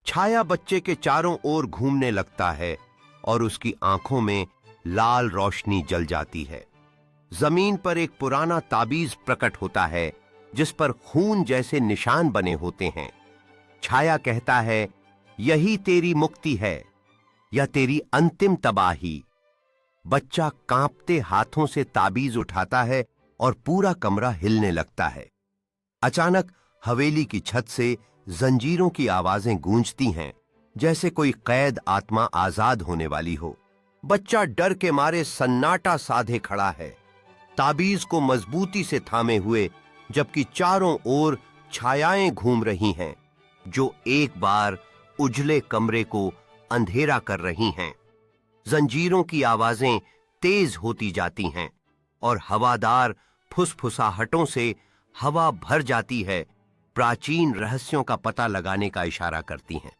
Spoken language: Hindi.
छाया बच्चे के चारों ओर घूमने लगता है और उसकी आंखों में लाल रोशनी जल जाती है। जमीन पर एक पुराना ताबीज प्रकट होता है जिस पर खून जैसे निशान बने होते हैं। छाया कहता है, यही तेरी मुक्ति है या तेरी अंतिम तबाही। बच्चा कांपते हाथों से ताबीज उठाता है और पूरा कमरा हिलने लगता है। अचानक हवेली की छत से जंजीरों की आवाजें गूंजती हैं, जैसे कोई कैद आत्मा आजाद होने वाली हो। बच्चा डर के मारे सन्नाटा साधे खड़ा है, ताबीज को मजबूती से थामे हुए, जबकि चारों ओर छायाएं घूम रही हैं जो एक बार उजले कमरे को अंधेरा कर रही हैं। जंजीरों की आवाजें तेज होती जाती हैं और हवादार फुसफुसाहटों से हवा भर जाती है, प्राचीन रहस्यों का पता लगाने का इशारा करती हैं।